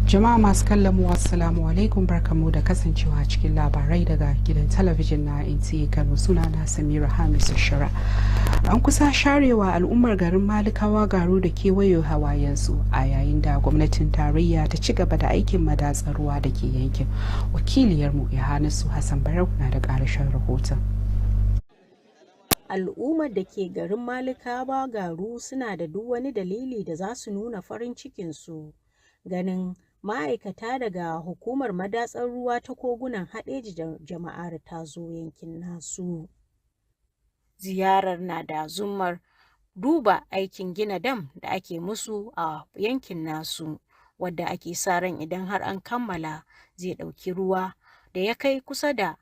Jama'a masu kallon mu assalamu alaikum, barkamu da kasancewa cikin labarai daga gidan talabijin na NTA Kano. Sunana Samira Hamisu Shira. An kusa sharewa al'ummar garin Malikawa Garu da kewayo hawayensu a yayin da gwamnatin tarayya ta ci gaba da aikin madatsar ruwa da ke yankin. Wakiliyarmu Yohanasu Hassan Barau na da ƙarashin rahoton. Al'ummar da ke garin Malikawa Garu suna da duk wani dalili da za su nuna farin cikinsu ganin ma'aikata daga hukumar madatsar ruwa ta kogunan haɗeji da jama'ar ta zo yankin nasu. Ziyarar na da zummar duba aikin gina dam da ake musu a yankin nasu, wadda ake sa ran idan har an kammala zai ɗauki ruwa da ya kai kusa da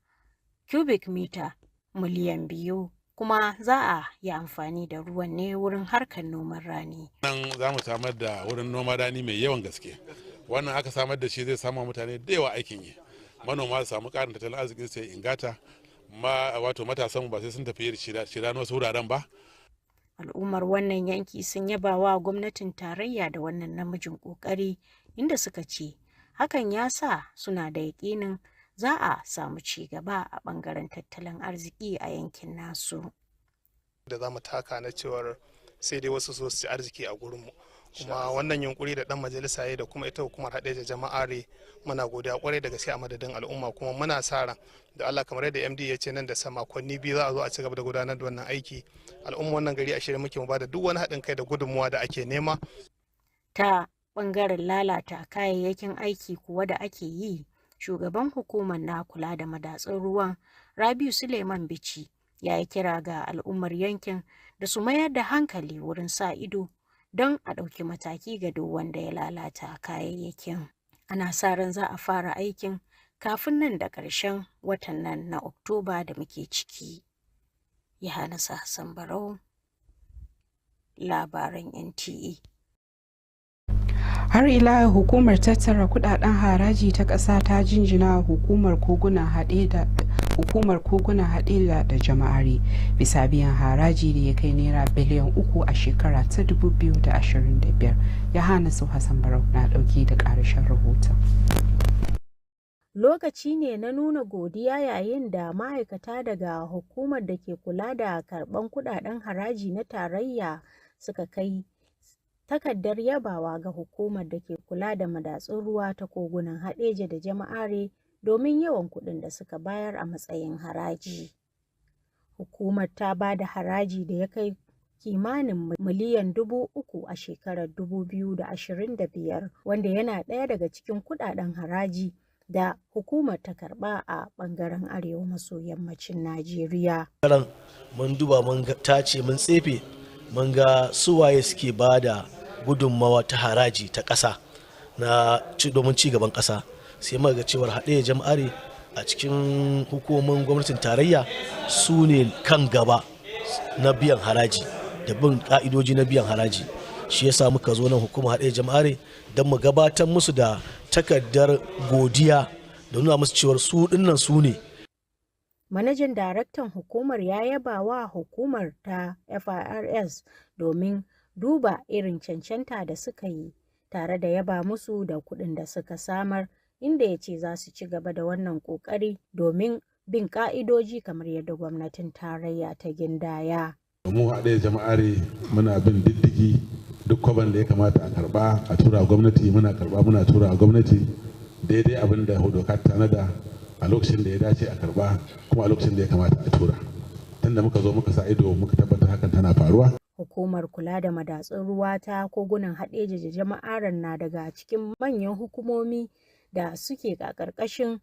cubic mita miliyan 2, kuma za a yi amfani da ruwan ne wurin harkar noman rani. Nan za mu samar da wurin noman rani mai yawan gaske. Wannan aka samar da shi zai samu mutane da yawa aikin yi. Manoma su samu ƙarin tattalin arzikin sai ingata. Wato matasan ba sai sun tafi shira wasu wuraren ba. Al'ummar wannan yanki sun yaba wa gwamnatin tarayya da wannan namijin ƙoƙari, inda suka ce hakan ya sa suna da yaƙinin za a samu ci gaba a ɓangaren tattalin arziki a yankin nasu. Da za mu taka na cewar sai dai wasu su ci arziki a gurinmu. Kuma wannan yunkuri da dan majalisa ya da kuma ita hukumar haɗeja jama'are muna godiya kwarai da gaske a madadin al'umma, kuma muna sa ran da Allah kamar yadda MD ya ce nan da makonni 2 za a zo a ci gaba da gudanar da wannan aiki. Al'umma wannan gari a shirye muke mu bada duk wani haɗin kai da gudunmuwa da ake nema. Ta ɓangaren lalata kayayyakin aiki kuwa da ake yi, shugaban hukumar na kula da madatsun ruwan Rabiu Suleiman Bichi ya yi kira ga al'ummar yankin da su mayar da hankali wurin sa ido don a ɗauki mataki ga duk wanda ya lalata kayayyakin. Ana sa ran za a fara aikin kafin nan da ƙarshen watan nan na Oktoba da muke ciki. Yohanasu Hassan Barau, labaran NTA. Har ila hukumar tattara kudaden haraji ta ƙasa ta jinjina hukumar koguna haɗe da jama'are bisa biyan haraji da ya kai naira biliyan 3 a shekara ta 2025. Yohanasu Hassan Barau na ɗauki da ƙarashin rahoton. Lokaci ne na nuna godiya yayin da ma'aikata daga hukumar da ke kula da karɓan kudaden haraji na tarayya suka kai takardar yabawa ga hukumar da ke kula da madatsun ruwa ta kogunan haɗeja da jama'are domin yawan kuɗin da suka bayar a matsayin haraji. Hukumar ta ba da haraji da ya kai kimanin miliyan 3,000 a shekarar 2025, wanda yana ɗaya daga cikin kuɗaɗen haraji da hukumar ta karɓa a ɓangaren arewa maso yammacin Najeriya. Mun duba mun tace mun tsefe mun ga suwaye suke ba da gudunmawa ta haraji ta ƙasa na domin ci gaban ƙasa, sai muka ga cewar haɗe jama'are a cikin hukumomin gwamnatin tarayya su ne kan gaba na biyan haraji da bin ƙa'idoji na biyan haraji. Shi yasa muka zo nan hukumar haɗe jama'are don mu gabatar musu da takardar godiya da nuna musu cewar su dinnan su ne. Manajan daraktan hukumar ya yaba wa hukumar ta FIRS domin duba irin cancanta da suka yi, tare da yaba musu da kuɗin da suka samar, inda ya ce za su ci gaba da wannan ƙoƙari domin bin ƙa'idoji kamar yadda gwamnatin tarayya ta gindaya. Mu haɗe jama'are muna bin diddigi duk kwaban da ya kamata a karba a tura gwamnati, muna karba muna tura a gwamnati daidai abin da doka ta tanada a lokacin da ya dace a karba kuma a lokacin da ya kamata a tura. Tunda muka zo muka sa ido muka tabbatar hakan tana faruwa. Hukumar kula da madatsun ruwa ta kogunan haɗeja da jama'aren na daga cikin manyan hukumomi da suke a ƙarƙashin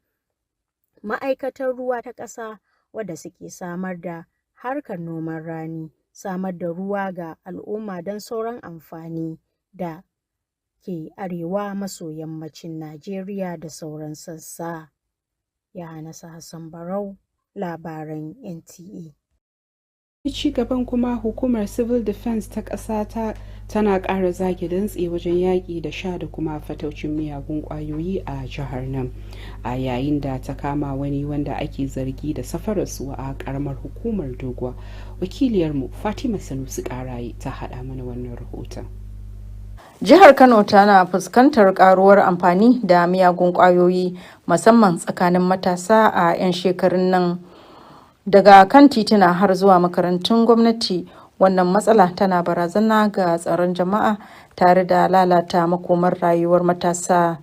ma'aikatar ruwa ta ƙasa, wadda suke samar da harkar noman rani, samar da ruwa ga al'umma don sauran amfani da ke arewa maso yammacin Najeriya da sauran sassa. Yohanasu Hassan Barau, labaran NTA. Ci gaban kuma hukumar civil defense ta ƙasa tana ƙara zage dantse wajen yaƙi da sha da kuma fataucin miyagun ƙwayoyi a jihar nan, a yayin da ta kama wani wanda ake zargi da safararsu a ƙaramar hukumar Doguwa. Wakiliyarmu Fatima Sanusi Ƙaraye ta haɗa mana wannan rahoton. Jihar Kano tana fuskantar karuwar amfani da miyagun kwayoyi musamman tsakanin matasa a 'yan shekarun nan. Daga kan tituna har zuwa makarantun gwamnati, wannan matsala tana barazana ga tsaron jama'a tare da lalata makomar rayuwar matasa.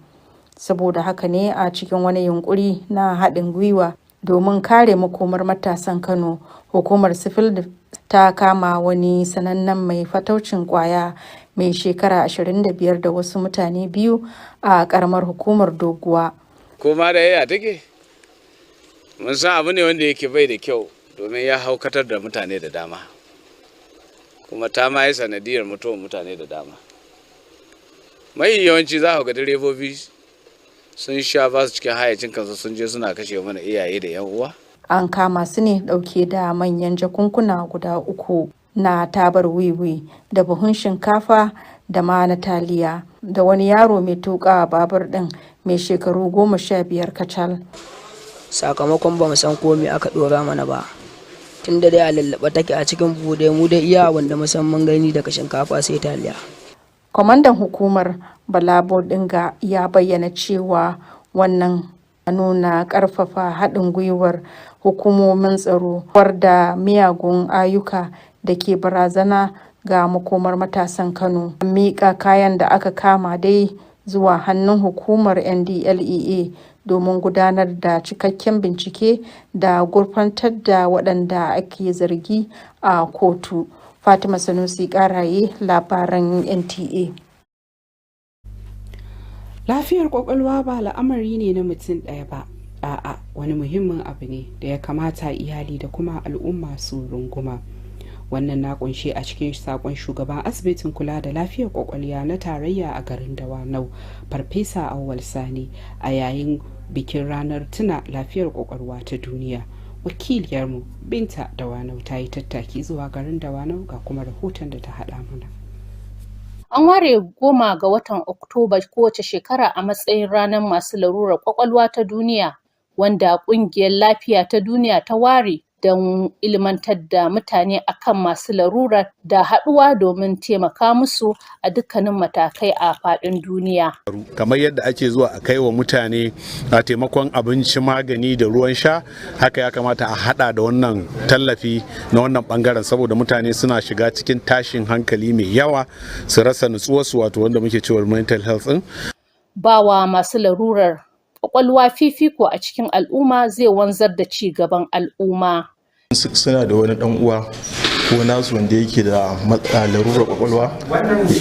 Saboda haka ne a cikin wani yunkuri na haɗin gwiwa domin kare makomar matasan Kano, hukumar sifil ta kama wani sanannen mai fataucin kwaya mai shekara 25 da wasu mutane biyu a karamar hukumar Doguwa. Koma da yaya take? Mun san abu ne wanda yake bai da kyau domin ya haukatar da mutane da dama, kuma ta ma yi sanadiyar mutuwar mutane da dama. Mai yawanci za ku ga direbobi sun sha ba su cikin hayacin kansu sun je suna kashe mana iyaye da 'yan uwa. An kama su ne dauke da manyan jakunkuna guda 3 na tabar wiwi da buhun shinkafa da ma na taliya da wani yaro mai tuka babur din mai shekaru 15 kacal. Sakamakon ba mu san komai aka dora mana ba, tun da dai a lallaba take a cikin bude mu da iya wanda musamman gani daga shinkafa sai taliya. Kwamandan hukumar Bala Bodinga ya bayyana cewa wannan nuna karfafa haɗin gwiwar hukumomin tsaro da miyagun ayyuka da ke barazana ga makomar matasan Kano. Miƙa kayan da aka kama dai zuwa hannun hukumar NDLEA domin gudanar da cikakken bincike da gurfantar da waɗanda ake zargi a kotu. Fatima Sanusi Karaye, labaran NTA. Lafiyar kwakwalwa ba al'amari ne na mutum ɗaya ba, a'a wani muhimmin abu ne da ya kamata iyali da kuma al'umma su runguma. Wannan na kunshe a cikin sakon shugaban asibitin kula da lafiyar kwakwalwa na tarayya a garin Dawanau, Farfesa Auwal Sani, a yayin bikin ranar tuna lafiyar kwakwalwa ta duniya. Wakiliyarmu Binta Dawanau ta yi tattaki zuwa garin Dawanau ga kuma rahoton da ta haɗa mana. An ware 10 ga watan Oktoba kowace shekara a matsayin ranar masu larurar kwakwalwa ta duniya, wanda ƙungiyar lafiya ta duniya ta ware don ilmantar da mutane akan masu larurar da haɗuwa domin taimaka musu a dukkanin matakai a faɗin duniya. Kamar yadda ake zuwa a kai wa mutane a taimakon abinci, magani da ruwan sha, haka ya kamata a hada da wannan tallafi na wannan bangaren, saboda mutane suna shiga cikin tashin hankali mai yawa, su rasa nutsuwarsu, wato wanda muke cewa mental health din. Bawa masu larurar kwakwalwa fifiko a cikin al'umma zai wanzar da ci gaban al'umma. Suna da wani dan uwa ko nasu wanda yake da larurar kwakwalwa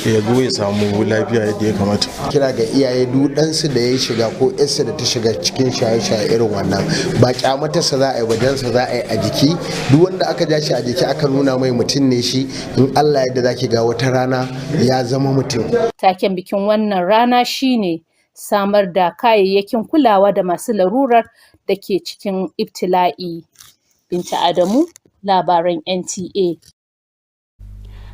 ya zo ya samu lafiya yadda ya kamata. Kira ga iyaye duk ɗansu da ya shiga ko yarsa da ta shiga cikin shaye-shaye irin wannan ba kyamatarsa za a yi, wajensa za a yi a jiki. Duk wanda aka ja shi a jiki aka nuna mai mutum ne shi, in Allah yadda zaki ga wata rana ya zama mutum. Taken bikin wannan rana shine samar da kayayyakin kulawa da masu larurar da ke cikin ibtila'i. Binta Adamu, labaran NTA.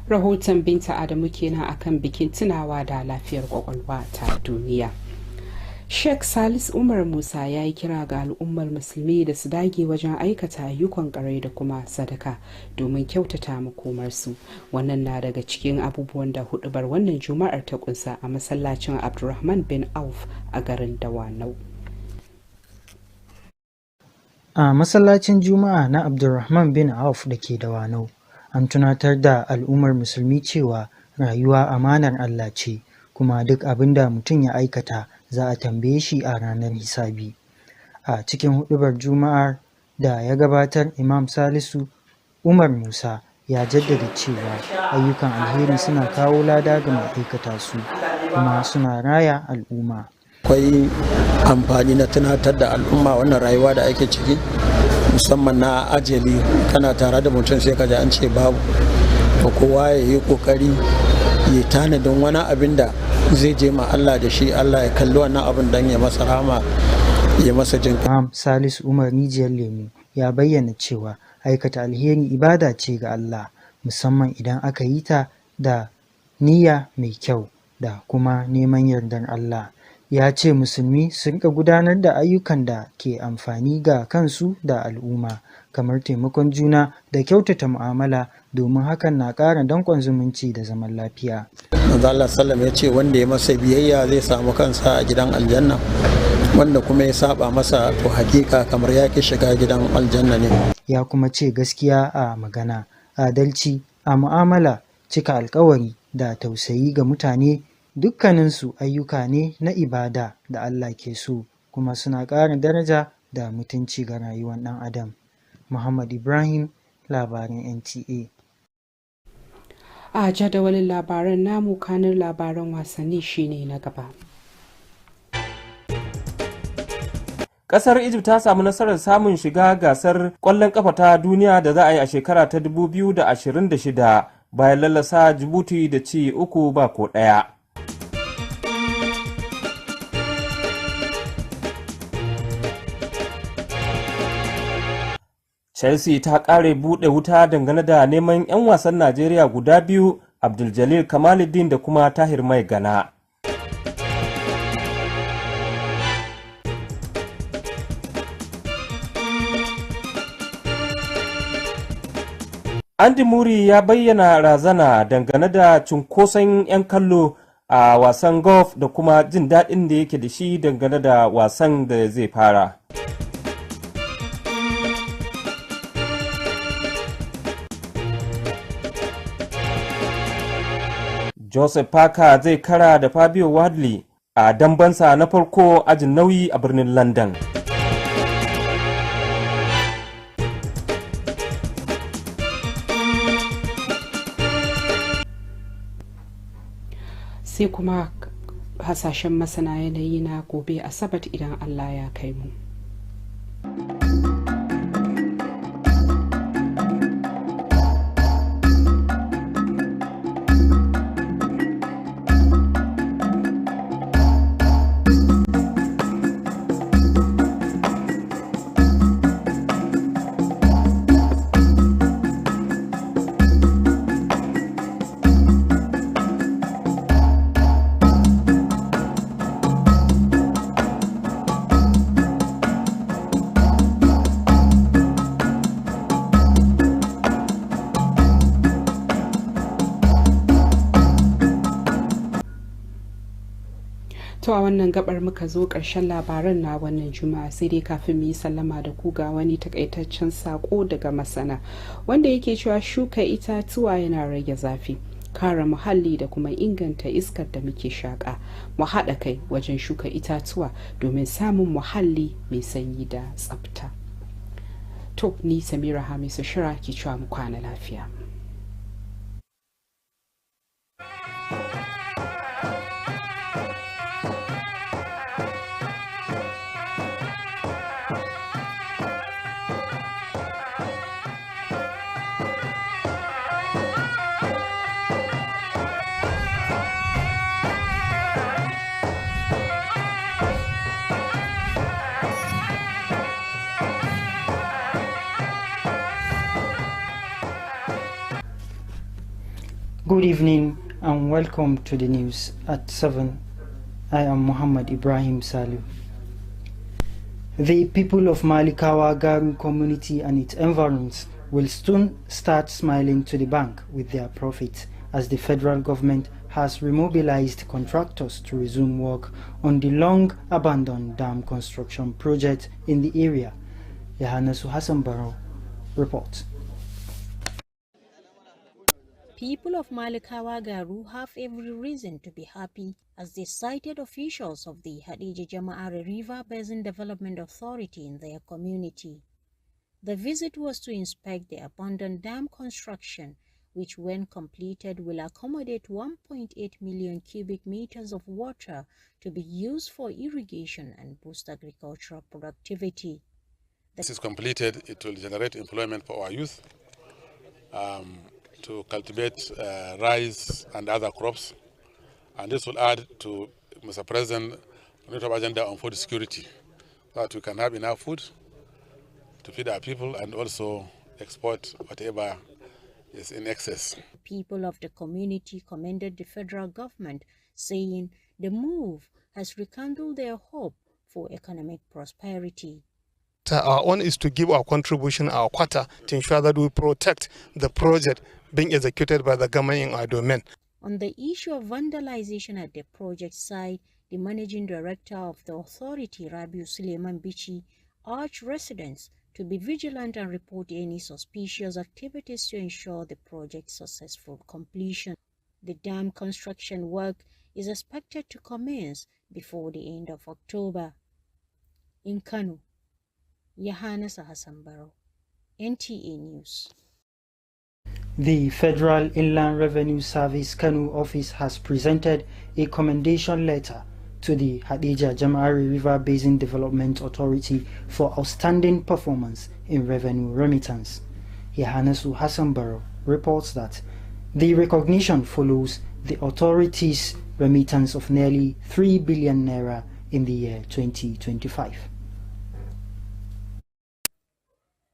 Rahoton Binta Adamu kenan akan bikin tunawa da lafiyar kwakwalwa ta duniya. Sheikh Salis Umar Musa ya yi kira ga al'ummar musulmi da su dage wajen aikata ayyukan ƙarai da kuma sadaka domin kyautata makomarsu. Wannan na daga cikin abubuwan da hudubar wannan juma'ar ta kunsa a masallacin Abdulrahman bin Auf a garin Dawanau. A masallacin Juma'a na Abdulrahman bin Auf da ke Dawanau, an tunatar da al'ummar musulmi cewa rayuwa amanar Allah ce, kuma duk abin da mutum ya aikata za a tambaye shi a ranar hisabi. A cikin huɗubar Juma'ar da ya gabatar, Imam Salisu Umar Musa ya jaddada cewa ayyukan alheri suna kawo lada ga mai aikata su, kuma suna raya al'umma. Akwai amfani na tunatar da al'umma wannan rayuwa da ake ciki, musamman na ajali, kana tare da mutum sai ka ji an ce babu, to kowa ya yi kokari ya tanadin wani abin da zai je ma Allah da shi, Allah ya kalli wannan abin dan ya masa rahama, ya masa jin. Imam Salisu Umar Rijiyar Lemu ya bayyana cewa aikata alheri ibada ce ga Allah, musamman idan aka yi ta da niyya mai kyau da kuma neman yardar Allah. Ya ce musulmi su rika gudanar da ayyukan da ke amfani ga kansu da al'umma, kamar taimakon juna da kyautata mu'amala, domin hakan na ƙara danƙon zumunci da zaman lafiya. Manzo Allah sallam ya ce wanda ya masa biyayya zai samu kansa a gidan aljanna, wanda kuma ya saba masa to hakika kamar ya ki shiga gidan aljanna ne. Ya kuma ce gaskiya a magana, adalci a mu'amala, cika alkawari da tausayi ga mutane dukkaninsu ayyuka ne na ibada da Allah ke so, kuma suna ƙara daraja da mutunci ga rayuwar ɗan adam. Muhammad Ibrahim, labarin NTA. A jadawalin labaran namu, kanin labaran wasanni shine na gaba. Kasar Egypt ta samu nasarar samun shiga gasar ƙwallon ƙafa ta duniya da za a yi a shekara ta 2026 bayan lallasa Djibouti da ci 3-1. Chelsea ta ƙare buɗe wuta dangane da neman 'yan wasan Najeriya guda biyu, Abdul Kamaluddin da kuma Tahir Mai Gana. Andy Murray ya bayyana razana dangane da cunkoson 'yan kallo a wasan golf da kuma jin daɗin da yake da shi dangane da wasan da zai fara. Joseph Parker zai kara da Fabio Wardley a dambansa na farko ajin nauyi a birnin London. Sai kuma hasashen masana yanayi na gobe Asabar idan Allah ya kai mu. To a wannan gabar muka zo ƙarshen labaran na wannan juma'a, sai dai kafin mu yi sallama da ku ga wani takaitaccen sako daga masana wanda yake cewa shuka itatuwa yana rage zafi, kare muhalli da kuma inganta iskar da muke shaƙa. Mu haɗa kai wajen shuka itatuwa domin samun muhalli mai sanyi da tsafta. To ni Samira Hamisu Shira ke cewa mu kwana lafiya. Good evening and welcome to the news at 7. I am Muhammad Ibrahim Salu. The people of Malikawa Garu community and its environs will soon start smiling to the bank with their profits, as the federal government has remobilized contractors to resume work on the long abandoned dam construction project in the area. Yahanasu Hassan Barrow reports. People of Malikawa Garu have every reason to be happy, as they cited officials of the Hadija Jama'are River Basin Development Authority in their community. The visit was to inspect the abandoned dam construction, which when completed will accommodate 1.8 million cubic meters of water to be used for irrigation and boost agricultural productivity. This is completed, it will generate employment for our youth. To cultivate rice and other crops, and this will add to Mr. President's agenda on food security, so that we can have enough food to feed our people and also export whatever is in excess. People of the community commended the federal government, saying the move has rekindled their hope for economic prosperity. Our own is to give our contribution, our quota, to ensure that we protect the project being executed by the government in our domain. On the issue of vandalization at the project site, the managing director of the authority, Rabiu Suleiman Bichi, urged residents to be vigilant and report any suspicious activities to ensure the project's successful completion. The dam construction work is expected to commence before the end of October. In Kano, Yohannes Hassanbaro, NTA News. The Federal Inland Revenue Service Kano office has presented a commendation letter to the Hadejia Jama'ari River Basin Development Authority for outstanding performance in revenue remittance. Yohannes Hassanbaro reports that the recognition follows the authority's remittance of nearly 3 billion naira in the year 2025.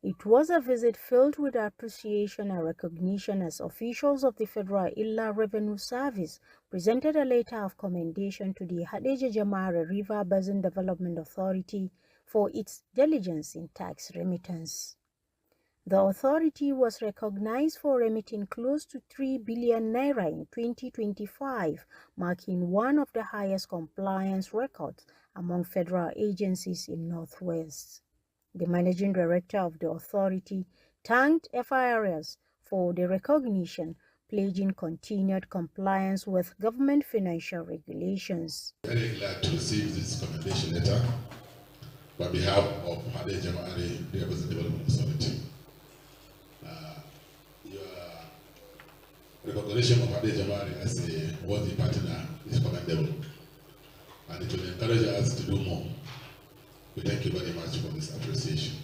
It was a visit filled with appreciation and recognition as officials of the Federal Inland Revenue Service presented a letter of commendation to the Hadejia Jama'ari River Basin Development Authority for its diligence in tax remittance. The authority was recognized for remitting close to 3 billion naira in 2025, marking one of the highest compliance records among federal agencies in Northwest. The managing director of the authority thanked FIRS for the recognition, pledging continued compliance with government financial regulations. Very glad to receive this commendation letter on behalf of Hadejia Jama'ari River Basin Development Authority. Your recognition of Hadejia Jama'ari as a worthy partner is commendable, and it will encourage us to do more. We thank you very much for this appreciation.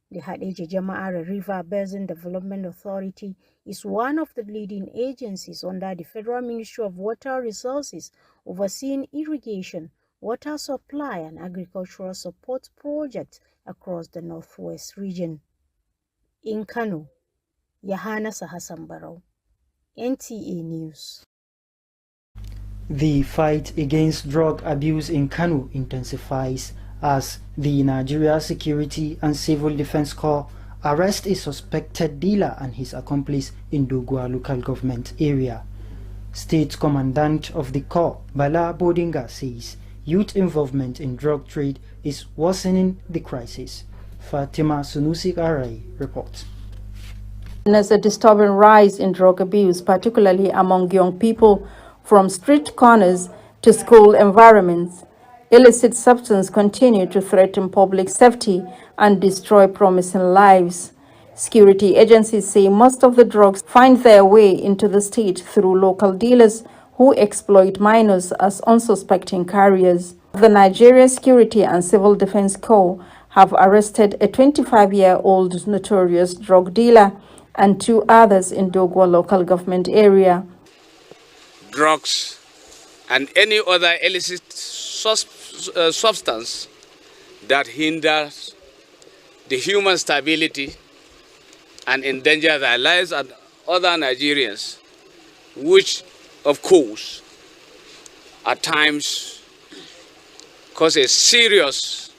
The Hadejia Jama'ari River Basin Development Authority is one of the leading agencies under the Federal Ministry of Water Resources, overseeing irrigation, water supply and agricultural support projects across the Northwest region. In Kano, Yohannes Hassanbaro, NTA News. The fight against drug abuse in Kano intensifies as the Nigeria Security and Civil Defense Corps arrest a suspected dealer and his accomplice in Dogwa local government area. State Commandant of the Corps, Bala Bodinga, says youth involvement in drug trade is worsening the crisis. Fatima Sunusi Arai reports. There's a disturbing rise in drug abuse, particularly among young people, from street corners to school environments. Illicit substances continue to threaten public safety and destroy promising lives. Security agencies say most of the drugs find their way into the state through local dealers who exploit minors as unsuspecting carriers. The Nigeria Security and Civil Defense Corps have arrested a 25-year-old notorious drug dealer and 2 others in Dogwa local government area. Drugs and any other illicit substance that hinders the human stability and endanger their lives and other Nigerians, which of course at times cause a serious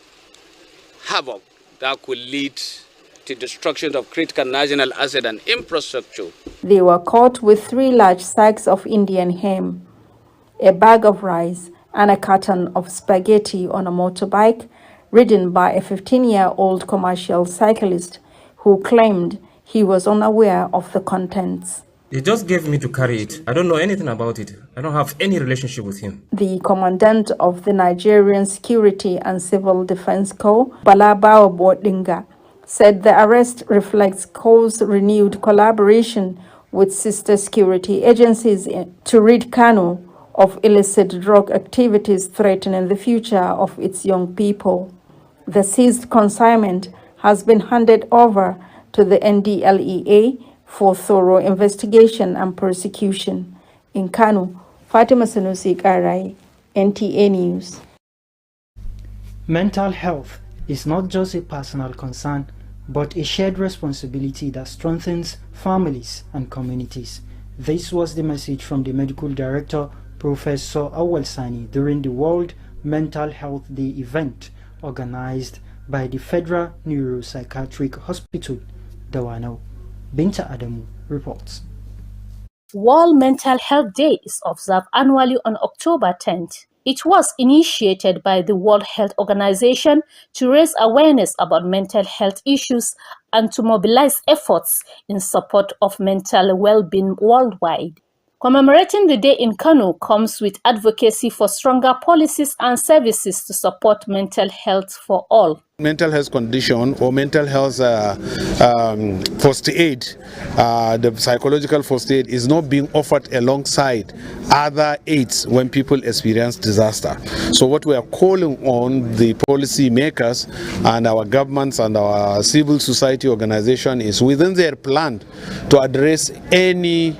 havoc that could lead to destruction of critical national asset and infrastructure. They were caught with 3 large sacks of Indian hemp, a bag of rice, and a carton of spaghetti on a motorbike ridden by a 15-year-old commercial cyclist who claimed he was unaware of the contents. They just gave me to carry it. I don't know anything about it. I don't have any relationship with him. The commandant of the Nigerian Security and Civil Defense Corps, Balabao Bodinga, said the arrest reflects Corps' renewed collaboration with sister security agencies to rid Kano of illicit drug activities threatening the future of its young people. The seized consignment has been handed over to the NDLEA for thorough investigation and prosecution. In Kano, Fatima Sanusi Arai, NTA News. Mental health is not just a personal concern, but a shared responsibility that strengthens families and communities. This was the message from the medical director, Professor Awal Sani, during the World Mental Health Day event organized by the Federal Neuropsychiatric Hospital, Dawanau. Binta Adamu reports. World Mental Health Day is observed annually on October 10th. It was initiated by the World Health Organization to raise awareness about mental health issues and to mobilize efforts in support of mental well-being worldwide. Commemorating the day in Kano comes with advocacy for stronger policies and services to support mental health for all. Mental health condition or mental health first aid, the psychological first aid is not being offered alongside other aids when people experience disaster. So what we are calling on the policy makers and our governments and our civil society organization is within their plan to address any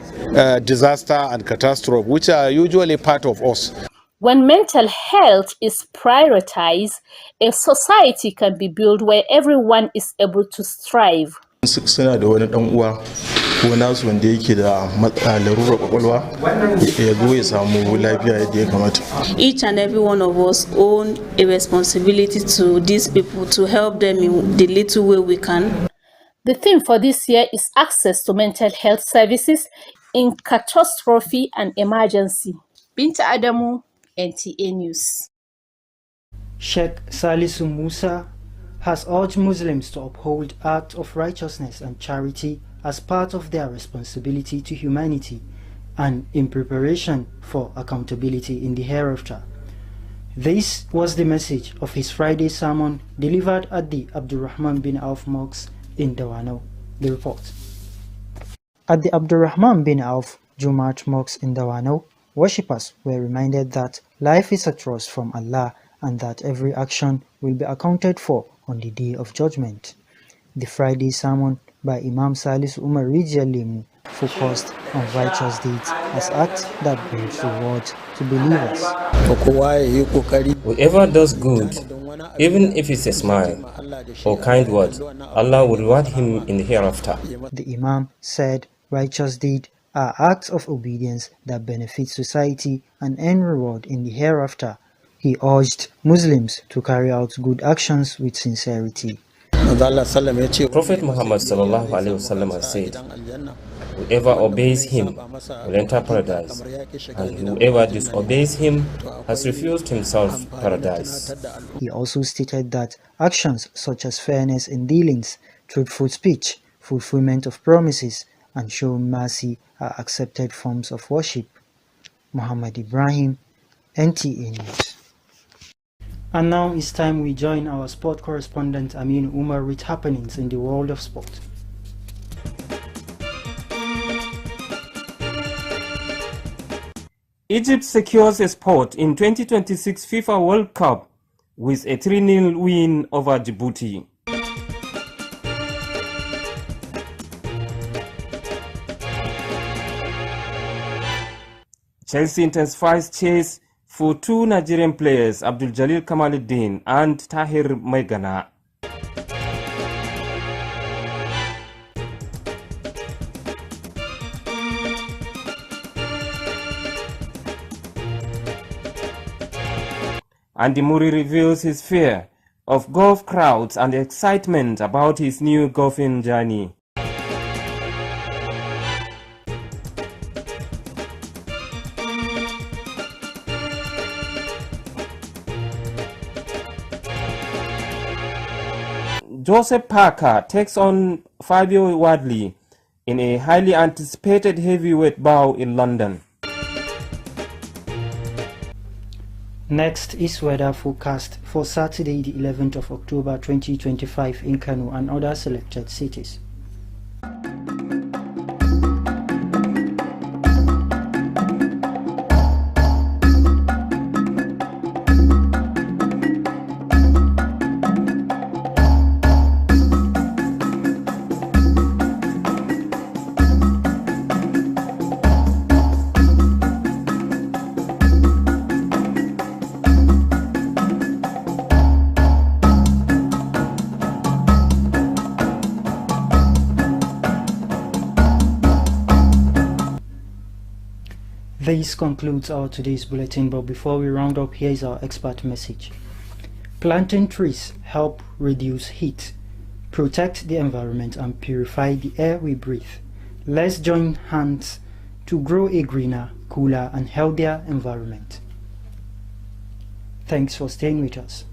disaster and catastrophe, which are usually part of us. When mental health is prioritized, a society can be built where everyone is able to strive. Suna da wani dan uwa ko nasu wanda yake da larurar kwakwalwa ya zo ya samu lafiya yadda ya kamata. Each and every one of us own a responsibility to these people to help them in the little way we can. The theme for this year is access to mental health services in catastrophe and emergency. Binta Adamu, NTA News. Sheikh Salisu Musa has urged Muslims to uphold acts of righteousness and charity as part of their responsibility to humanity and in preparation for accountability in the hereafter. This was the message of his Friday sermon delivered at the Abdurrahman bin Auf Mosque in Dawanau. The report. At the Abdurrahman bin Auf Jumat Mosque in Dawanau, worshippers were reminded that life is a trust from Allah and that every action will be accounted for on the Day of Judgment. The Friday sermon by Imam Salis Umar Rijalimu focused on righteous deeds as acts that brings reward to believers. Whoever does good, even if it's a smile or kind word, Allah will reward him in the hereafter. The Imam said righteous deeds are acts of obedience that benefit society and earn reward in the hereafter. He urged Muslims to carry out good actions with sincerity. Prophet Muhammad has said, whoever obeys him will enter paradise, and whoever disobeys him has refused himself paradise. He also stated that actions such as fairness in dealings, truthful speech, fulfillment of promises, and showing mercy are accepted forms of worship. Muhammad Ibrahim, NTA News. And now it's time we join our sport correspondent Amin Umar with happenings in the world of sport. Egypt secures a spot in 2026 FIFA World Cup with a 3-0 win over Djibouti. Chelsea intensifies chase for two Nigerian players, Abdul Jalil Kamaluddin and Tahir Maigana. Andy Murray reveals his fear of golf crowds and excitement about his new golfing journey. Joseph Parker takes on Fabio Wadley in a highly anticipated heavyweight bout in London. Next is weather forecast for Saturday the 11th of October 2025 in Kano and other selected cities. This concludes our today's bulletin, but before we round up, here is our expert message. Planting trees help reduce heat, protect the environment, and purify the air we breathe. Let's join hands to grow a greener, cooler, and healthier environment. Thanks for staying with us.